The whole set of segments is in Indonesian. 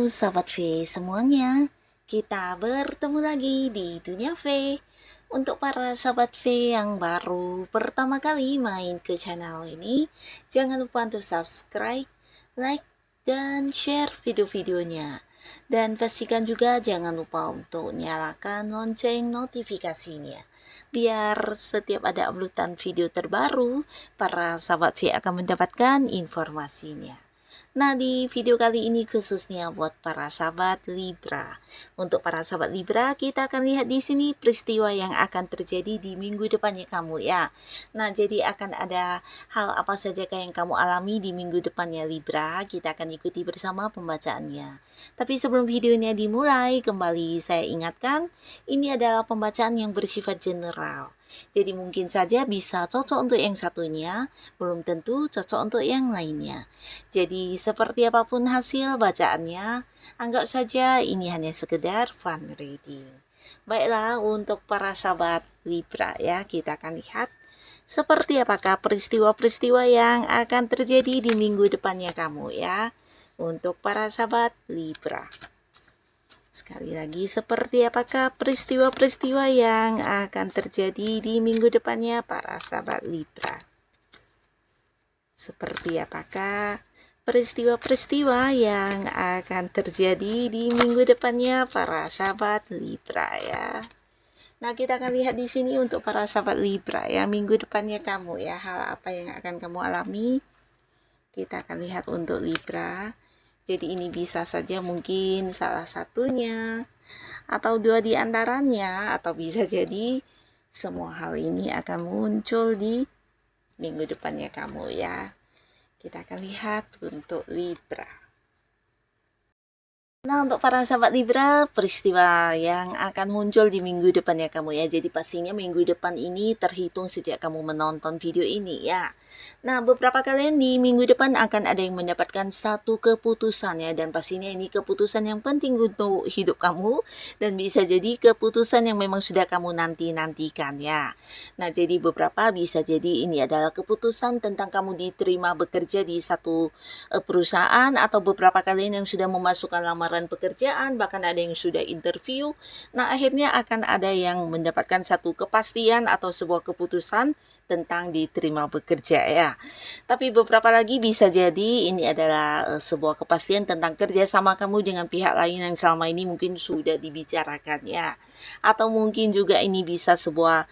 Sahabat V semuanya, kita bertemu lagi di Dunia V. Untuk para sahabat V yang baru pertama kali main ke channel ini, jangan lupa untuk subscribe, like, dan share video-videonya. Dan pastikan juga jangan lupa untuk nyalakan lonceng notifikasinya. Biar setiap ada uploadan video terbaru, para sahabat V akan mendapatkan informasinya. Nah, di video kali ini khususnya buat para sahabat Libra. Untuk para sahabat Libra, kita akan lihat di sini peristiwa yang akan terjadi di minggu depannya kamu ya. Nah, jadi akan ada hal apa saja yang kamu alami di minggu depannya Libra. Kita akan ikuti bersama pembacaannya. Tapi sebelum videonya dimulai, kembali saya ingatkan, ini adalah pembacaan yang bersifat general. Jadi mungkin saja bisa cocok untuk yang satunya, belum tentu cocok untuk yang lainnya. Jadi seperti apapun hasil bacaannya, anggap saja ini hanya sekedar fun reading. Baiklah, untuk para sahabat Libra ya, kita akan lihat seperti apakah peristiwa-peristiwa yang akan terjadi di minggu depannya kamu ya. Untuk para sahabat Libra. Sekali lagi, seperti apakah peristiwa-peristiwa yang akan terjadi di minggu depannya para sahabat Libra? Seperti apakah peristiwa-peristiwa yang akan terjadi di minggu depannya para sahabat Libra ya. Nah, kita akan lihat di sini untuk para sahabat Libra ya, minggu depannya kamu ya, hal apa yang akan kamu alami. Kita akan lihat untuk Libra. Jadi ini bisa saja mungkin salah satunya atau dua di antaranya, atau bisa jadi semua hal ini akan muncul di minggu depannya kamu ya. Kita akan lihat untuk Libra. Nah, untuk para sahabat Libra, peristiwa yang akan muncul di minggu depannya kamu ya. Jadi pastinya minggu depan ini terhitung sejak kamu menonton video ini ya. Nah, beberapa kalian di minggu depan akan ada yang mendapatkan satu keputusan ya. Dan pastinya ini keputusan yang penting untuk hidup kamu. Dan bisa jadi keputusan yang memang sudah kamu nanti-nantikan ya. Nah, jadi beberapa bisa jadi ini adalah keputusan tentang kamu diterima bekerja di satu perusahaan. Atau beberapa kalian yang sudah memasukkan lamaran pekerjaan, bahkan ada yang sudah interview. Nah, akhirnya akan ada yang mendapatkan satu kepastian atau sebuah keputusan tentang diterima bekerja ya. Tapi beberapa lagi bisa jadi ini adalah sebuah kepastian tentang kerjasama kamu dengan pihak lain yang selama ini mungkin sudah dibicarakan ya. Atau mungkin juga ini bisa sebuah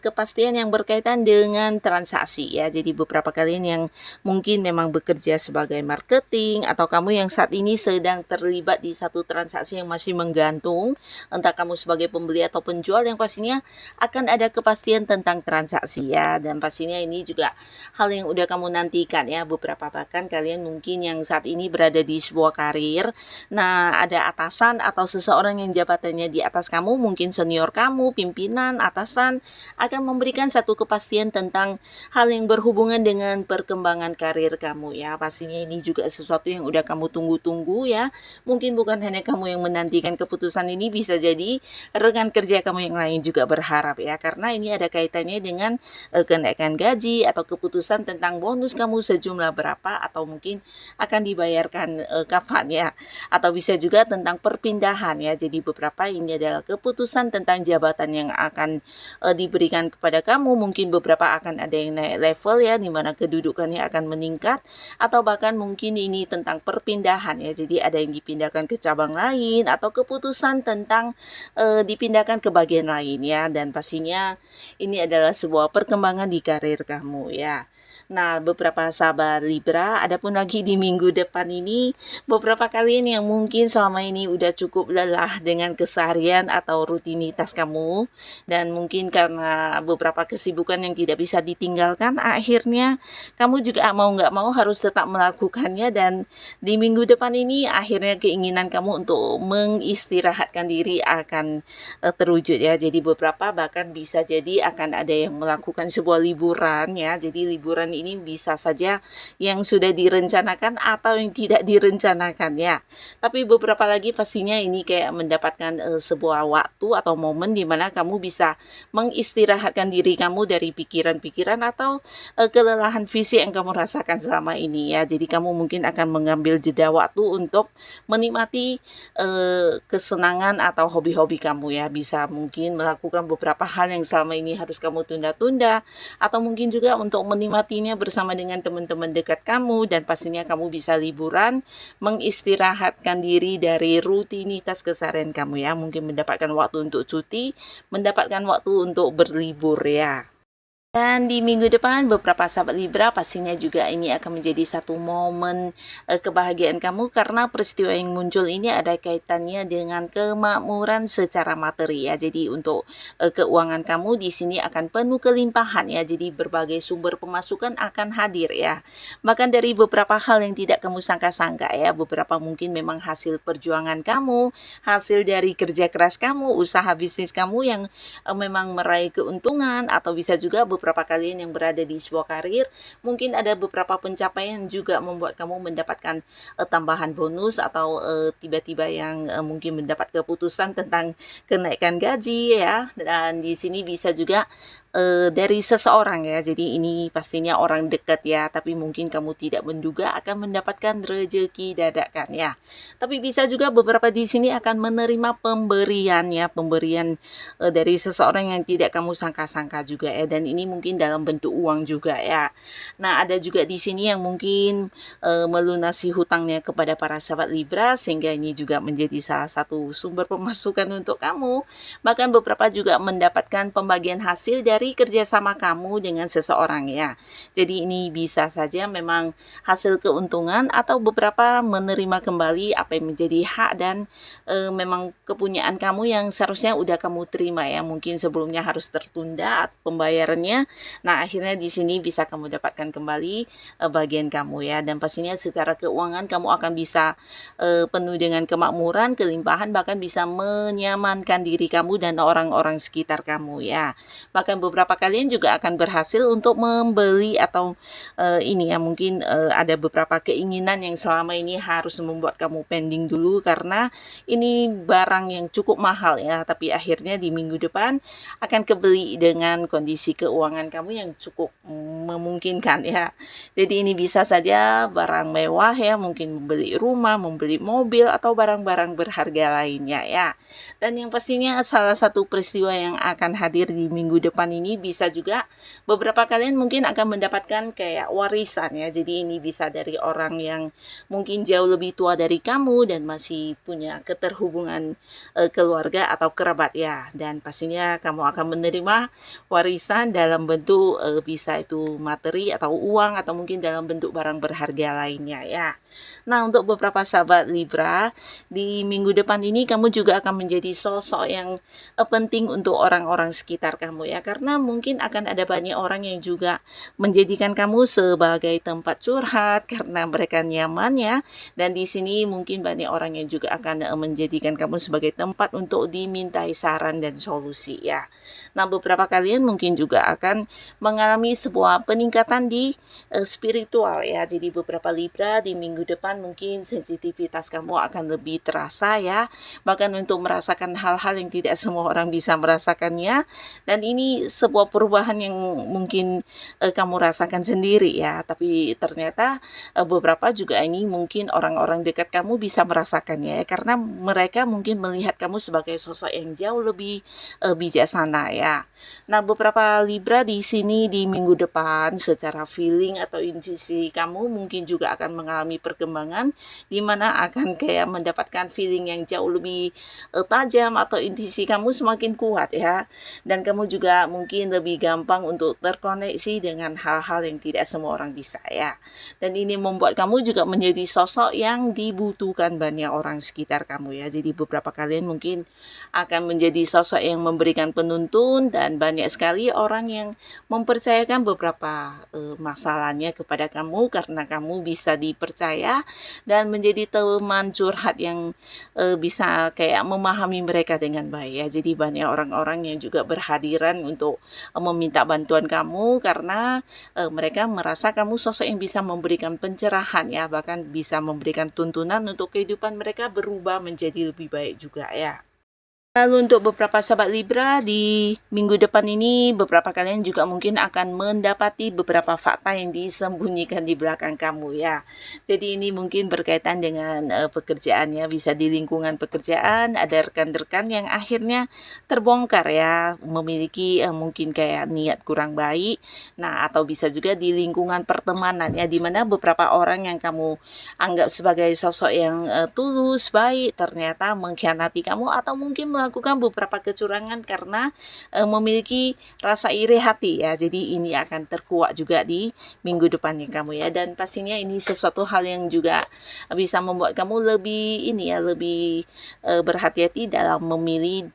kepastian yang berkaitan dengan transaksi ya. Jadi beberapa kalian yang mungkin memang bekerja sebagai marketing, atau kamu yang saat ini sedang terlibat di satu transaksi yang masih menggantung, entah kamu sebagai pembeli atau penjual, yang pastinya akan ada kepastian tentang transaksi ya. Dan pastinya ini juga hal yang udah kamu nantikan ya. Beberapa bahkan kalian mungkin yang saat ini berada di sebuah karir, nah ada atasan atau seseorang yang jabatannya di atas kamu, mungkin senior kamu, pimpinan, atasan, akan memberikan satu kepastian tentang hal yang berhubungan dengan perkembangan karir kamu ya. Pastinya ini juga sesuatu yang udah kamu tunggu-tunggu ya. Mungkin bukan hanya kamu yang menantikan keputusan ini, bisa jadi rekan kerja kamu yang lain juga berharap ya, karena ini ada kaitannya dengan kenaikan gaji atau keputusan tentang bonus kamu sejumlah berapa, atau mungkin akan dibayarkan kapan ya, atau bisa juga tentang perpindahan ya. Jadi beberapa ini adalah keputusan tentang jabatan yang akan diberikan kepada kamu. Mungkin beberapa akan ada yang naik level ya, dimana kedudukannya akan meningkat, atau bahkan mungkin ini tentang perpindahan ya. Jadi ada yang dipindahkan ke cabang lain, atau keputusan tentang dipindahkan ke bagian lain ya. Dan pastinya ini adalah sebuah perkembangan di karir kamu ya. Nah, beberapa sahabat Libra, adapun lagi di minggu depan ini, beberapa kalian yang mungkin selama ini udah cukup lelah dengan keseharian atau rutinitas kamu, dan mungkin karena beberapa kesibukan yang tidak bisa ditinggalkan, akhirnya kamu juga mau nggak mau harus tetap melakukannya. Dan di minggu depan ini akhirnya keinginan kamu untuk mengistirahatkan diri akan terwujud ya. Jadi beberapa bahkan bisa jadi akan ada yang melakukan sebuah liburan ya. Jadi liburan ini bisa saja yang sudah direncanakan atau yang tidak direncanakan ya. Tapi beberapa lagi pastinya ini kayak mendapatkan sebuah waktu atau momen di mana kamu bisa mengistirahatkan diri kamu dari pikiran-pikiran atau kelelahan fisik yang kamu rasakan selama ini ya. Jadi kamu mungkin akan mengambil jeda waktu untuk menikmati kesenangan atau hobi-hobi kamu ya. Bisa mungkin melakukan beberapa hal yang selama ini harus kamu tunda-tunda, atau mungkin juga untuk menikmatinya bersama dengan teman-teman dekat kamu, dan pastinya kamu bisa liburan, mengistirahatkan diri dari rutinitas keseharian kamu ya. Mungkin mendapatkan waktu untuk cuti, mendapatkan waktu untuk berlibur ya. Dan di minggu depan beberapa sahabat Libra pastinya juga ini akan menjadi satu momen kebahagiaan kamu, karena peristiwa yang muncul ini ada kaitannya dengan kemakmuran secara materi ya. Jadi untuk keuangan kamu di sini akan penuh kelimpahan ya. Jadi berbagai sumber pemasukan akan hadir ya. Bahkan dari beberapa hal yang tidak kamu sangka-sangka ya. Beberapa mungkin memang hasil perjuangan kamu, hasil dari kerja keras kamu, usaha bisnis kamu yang memang meraih keuntungan, atau bisa juga beberapa kalian yang berada di sebuah karir, mungkin ada beberapa pencapaian yang juga membuat kamu mendapatkan tambahan bonus, atau tiba-tiba yang mungkin mendapat keputusan tentang kenaikan gaji ya. Dan di sini bisa juga dari seseorang ya. Jadi ini pastinya orang dekat ya, tapi mungkin kamu tidak menduga akan mendapatkan rezeki dadakan ya. Tapi bisa juga beberapa di sini akan menerima pemberian ya, pemberian dari seseorang yang tidak kamu sangka-sangka juga ya, dan ini mungkin dalam bentuk uang juga ya. Nah, ada juga di sini yang mungkin melunasi hutangnya kepada para sahabat Libra, sehingga ini juga menjadi salah satu sumber pemasukan untuk kamu. Bahkan beberapa juga mendapatkan pembagian hasil dari kerjasama kamu dengan seseorang ya. Jadi ini bisa saja memang hasil keuntungan, atau beberapa menerima kembali apa yang menjadi hak dan memang kepunyaan kamu yang seharusnya udah kamu terima ya. Mungkin sebelumnya harus tertunda pembayarannya. Nah, akhirnya di sini bisa kamu dapatkan kembali bagian kamu ya. Dan pastinya secara keuangan kamu akan bisa penuh dengan kemakmuran, kelimpahan, bahkan bisa menyamankan diri kamu dan orang-orang sekitar kamu ya. Bahkan beberapa kalian juga akan berhasil untuk membeli, atau ini ya, mungkin ada beberapa keinginan yang selama ini harus membuat kamu pending dulu karena ini barang yang cukup mahal ya, tapi akhirnya di minggu depan akan kebeli dengan kondisi keuangan kamu yang cukup memungkinkan ya. Jadi ini bisa saja barang mewah ya, mungkin membeli rumah, membeli mobil, atau barang-barang berharga lainnya ya. Dan yang pastinya salah satu peristiwa yang akan hadir di minggu depan ini bisa juga beberapa kalian mungkin akan mendapatkan kayak warisan ya. Jadi ini bisa dari orang yang mungkin jauh lebih tua dari kamu dan masih punya keterhubungan keluarga atau kerabat ya. Dan pastinya kamu akan menerima warisan dalam bentuk bisa itu materi atau uang, atau mungkin dalam bentuk barang berharga lainnya ya. Nah, untuk beberapa sahabat Libra, di minggu depan ini kamu juga akan menjadi sosok yang penting untuk orang-orang sekitar kamu ya, karena mungkin akan ada banyak orang yang juga menjadikan kamu sebagai tempat curhat karena mereka nyaman ya. Dan di sini mungkin banyak orang yang juga akan menjadikan kamu sebagai tempat untuk dimintai saran dan solusi ya. Nah, beberapa kalian mungkin juga akan mengalami sebuah peningkatan di spiritual ya. Jadi beberapa Libra di minggu depan mungkin sensitivitas kamu akan lebih terasa ya, bahkan untuk merasakan hal-hal yang tidak semua orang bisa merasakannya. Dan ini sebuah perubahan yang mungkin kamu rasakan sendiri ya, tapi ternyata beberapa juga ini mungkin orang-orang dekat kamu bisa merasakannya ya, karena mereka mungkin melihat kamu sebagai sosok yang jauh lebih bijaksana ya. Nah, beberapa Libra di sini di minggu depan secara feeling atau intuisi kamu mungkin juga akan mengalami perkembangan, di mana akan kayak mendapatkan feeling yang jauh lebih tajam, atau intuisi kamu semakin kuat ya. Dan kamu juga mungkin lebih gampang untuk terkoneksi dengan hal-hal yang tidak semua orang bisa ya. Dan ini membuat kamu juga menjadi sosok yang dibutuhkan banyak orang sekitar kamu ya. Jadi beberapa kalian mungkin akan menjadi sosok yang memberikan penuntun, dan banyak sekali orang yang mempercayakan beberapa masalahnya kepada kamu karena kamu bisa dipercaya dan menjadi teman curhat yang bisa kayak memahami mereka dengan baik ya. Jadi banyak orang-orang yang juga berhadiran untuk untuk meminta bantuan kamu karena mereka merasa kamu sosok yang bisa memberikan pencerahan ya, bahkan bisa memberikan tuntunan untuk kehidupan mereka berubah menjadi lebih baik juga ya. Lalu untuk beberapa sahabat Libra, di minggu depan ini beberapa kalian juga mungkin akan mendapati beberapa fakta yang disembunyikan di belakang kamu ya. Jadi ini mungkin berkaitan dengan pekerjaan ya, bisa di lingkungan pekerjaan ada rekan-rekan yang akhirnya terbongkar ya, memiliki mungkin kayak niat kurang baik. Nah, atau bisa juga di lingkungan pertemanan ya, dimana beberapa orang yang kamu anggap sebagai sosok yang tulus, baik, ternyata mengkhianati kamu atau mungkin melakukan beberapa kecurangan karena memiliki rasa iri hati ya. Jadi ini akan terkuak juga di minggu depannya kamu ya, dan pastinya ini sesuatu hal yang juga bisa membuat kamu lebih ini ya, lebih berhati-hati dalam memilih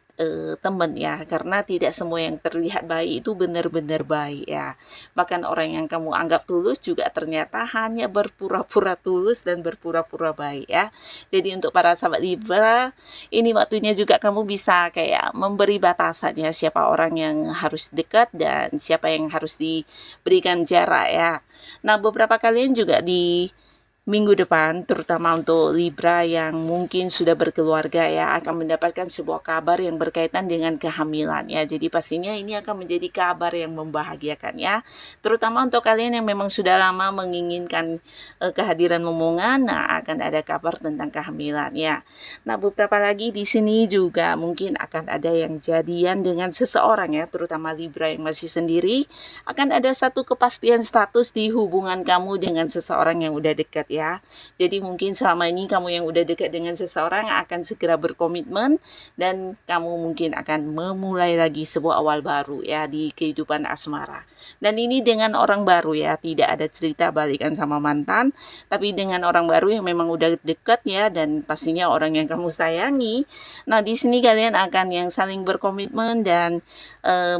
teman ya, karena tidak semua yang terlihat baik itu benar-benar baik ya. Bahkan orang yang kamu anggap tulus juga ternyata hanya berpura-pura tulus dan berpura-pura baik ya. Jadi untuk para sahabat Libra, ini waktunya juga kamu bisa kayak memberi batasan ya, siapa orang yang harus dekat dan siapa yang harus diberikan jarak ya. Nah, beberapa kalian juga di minggu depan, terutama untuk Libra yang mungkin sudah berkeluarga ya, akan mendapatkan sebuah kabar yang berkaitan dengan kehamilan ya. Jadi pastinya ini akan menjadi kabar yang membahagiakan ya. Terutama untuk kalian yang memang sudah lama menginginkan kehadiran momongan, nah akan ada kabar tentang kehamilan ya. Nah, beberapa lagi di sini juga mungkin akan ada yang jadian dengan seseorang ya, terutama Libra yang masih sendiri, akan ada satu kepastian status di hubungan kamu dengan seseorang yang udah dekat ya. Jadi mungkin selama ini kamu yang udah dekat dengan seseorang akan segera berkomitmen dan kamu mungkin akan memulai lagi sebuah awal baru ya di kehidupan asmara. Dan ini dengan orang baru ya, tidak ada cerita balikan sama mantan, tapi dengan orang baru yang memang udah dekat ya, dan pastinya orang yang kamu sayangi. Nah, di sini kalian akan yang saling berkomitmen dan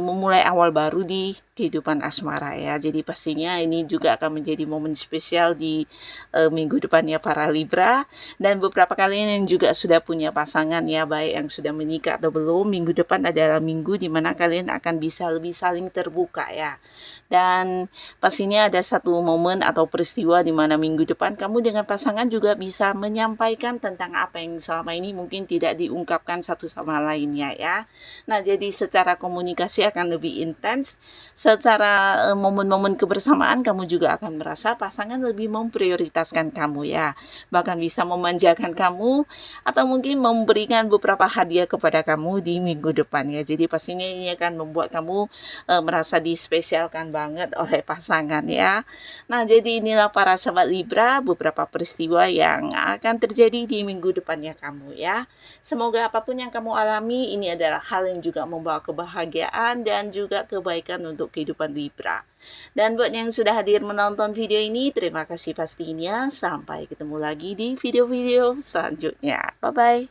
memulai awal baru di kehidupan asmara ya. Jadi pastinya ini juga akan menjadi momen spesial di minggu depan ya para Libra. Dan beberapa kalian yang juga sudah punya pasangan ya, baik yang sudah menikah atau belum, minggu depan adalah minggu dimana kalian akan bisa lebih saling terbuka ya. Dan pastinya ada satu momen atau peristiwa di mana minggu depan kamu dengan pasangan juga bisa menyampaikan tentang apa yang selama ini mungkin tidak diungkapkan satu sama lainnya ya. Nah, jadi secara komunikasi akan lebih intens, secara momen-momen kebersamaan kamu juga akan merasa pasangan lebih memprioritaskan kamu ya. Bahkan bisa memanjakan kamu atau mungkin memberikan beberapa hadiah kepada kamu di minggu depan ya. Jadi pastinya ini akan membuat kamu merasa dispesialkan banget oleh pasangan ya. Nah, jadi inilah para sahabat Libra beberapa peristiwa yang akan terjadi di minggu depannya kamu ya. Semoga apapun yang kamu alami ini adalah hal yang juga membawa kebahagiaan dan juga kebaikan untuk kehidupan Libra. Dan buat yang sudah hadir menonton video ini, terima kasih pastinya. Sampai ketemu lagi di video-video selanjutnya. Bye-bye.